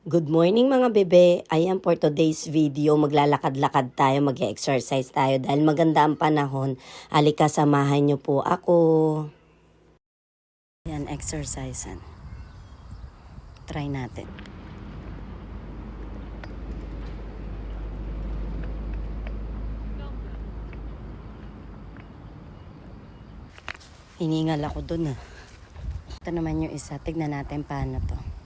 Good morning mga bebe. Ayan for today's video, maglalakad-lakad tayo, mag-exercise tayo dahil maganda ang panahon. Halika, samahan niyo po ako. Ayan, exercisean. Try natin. Hiningal ako dun ah. Ito naman yung isa. Tignan natin paano to.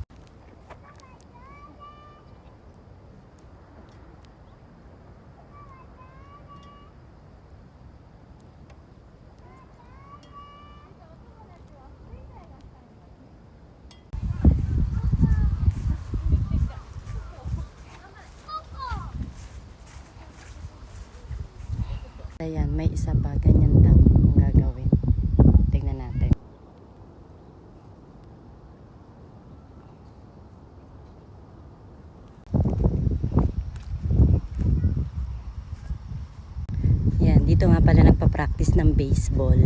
Ayan, may isa pa. Ganyan daw ang gagawin. Tignan natin. Yan, dito nga pala nagpa-practice ng baseball.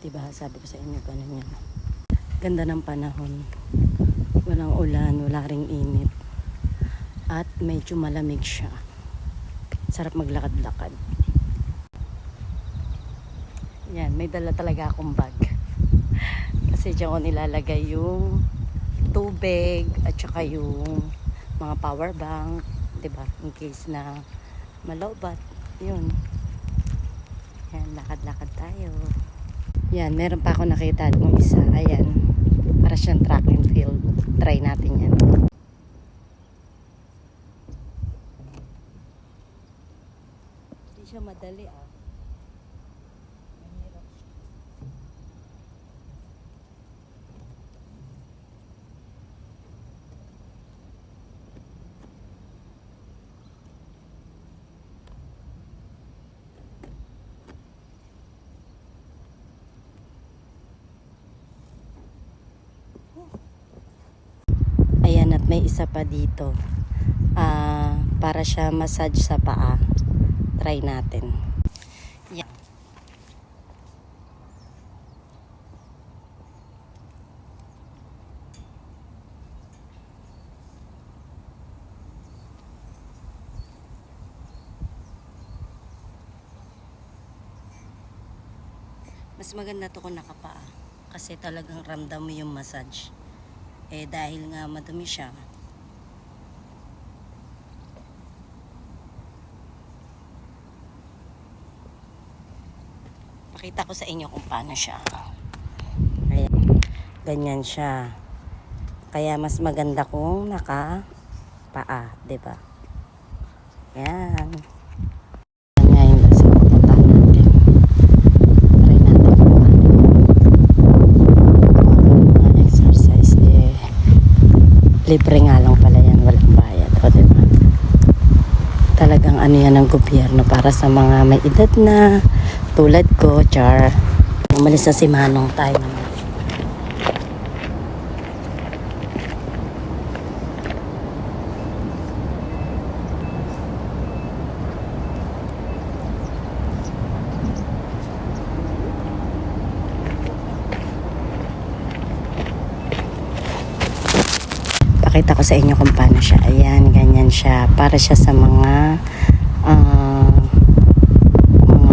Diba, sabi ko sa inyo, ganun yan. Ganda ng panahon. Walang ulan, wala ring init. At medyo malamig siya. Sarap maglakad-lakad. Yan, may dala talaga akong bag. Kasi diyan ko nilalagay yung tubig at saka yung mga power bank, 'di ba? In case na malowbat, 'yun. Yan, lakad-lakad tayo. Yan, meron pa ako nakita ng isa. Ayan. Para siyang track and field. Try natin yan. Hindi siya madali ah. Mahirap siya. Ayan, at may isa pa dito. Para siya massage sa paa. Try natin. Yan. Mas maganda to kung nakapaa. Kasi talagang ramdam mo yung massage. Dahil nga madumi siya. Pakita ko sa inyo kung paano siya. Ayan. Ganyan siya. Kaya mas maganda kung nakapaa, 'di ba? Yan. Ngayon sa pupunta natin. Try natin kung paano exercise libre nga lang pala yan, walang bayad, o diba? Talagang ano yan ng gobyerno para sa mga may edad na tulad ko, char. Umalis na si Manong, tayo naman. Pakita ko sa inyo kung paano siya. Ayan, ganyan siya. Para siya sa mga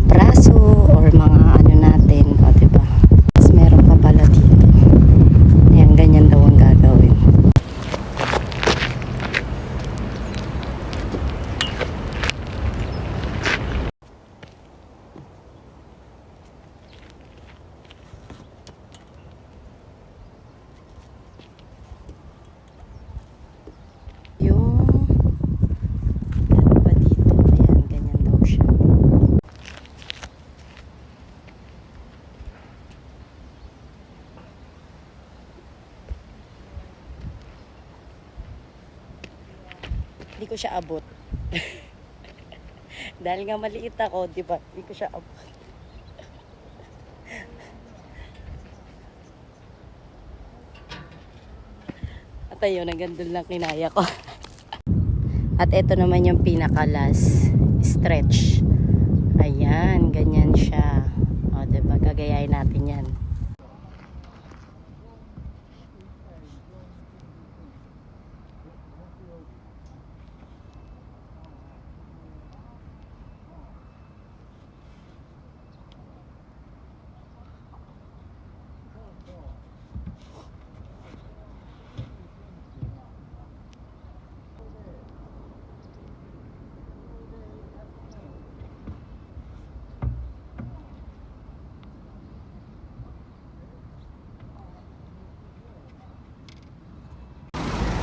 braso or mga ano natin. O, diba? Tapos meron pa pala dito. Ayan, ganyan daw ang gagawin. Hindi ko siya abot. Dahil nga maliit ako, di ba? Hindi ko siya abot. At ayun, nagandun lang kinaya ko. At ito naman yung pinaka-last stretch. Ayan, ganyan siya. gagayahin natin yan.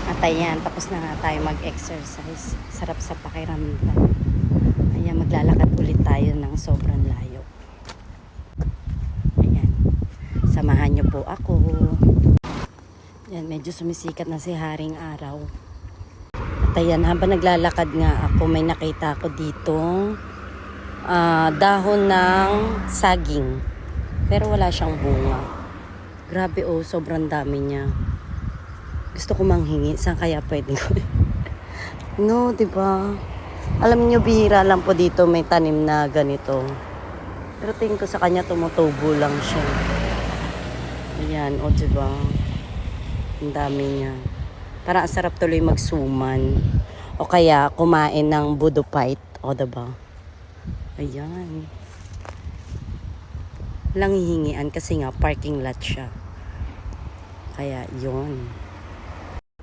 At ayan, tapos na nga tayo mag-exercise. Sarap sa pakiramdam. Ayan, maglalakad ulit tayo ng sobrang layo. Ayan, samahan nyo po ako. Ayan, medyo sumisikat na si Haring Araw. At ayan, habang naglalakad nga ako, may nakita ako ditong dahon ng saging. Pero wala siyang bunga. Grabe oh, sobrang dami niya. Gusto ko manghingi. Saan kaya pwede ko? No, diba? Alam niyo, bihira lang po dito may tanim na ganito. Pero tingin ko sa kanya tumutubo lang siya. Ayan, o diba? Ang dami niya. Parang ang sarap tuloy magsuman. O kaya kumain ng budupite. O diba? Ayan. Walang hihingian kasi nga parking lot siya. Kaya yun.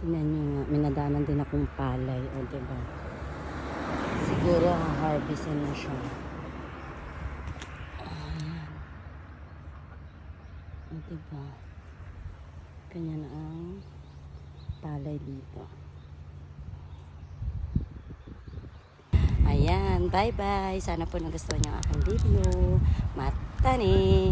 Tingnan nyo nga, minadanan din akong palay, o diba? Siguro ha-harvestin na siya. Ayan. O diba? Ganyan ang palay dito. Ayan, bye-bye. Sana po nagustuhan niyo ang aking video. Matanim!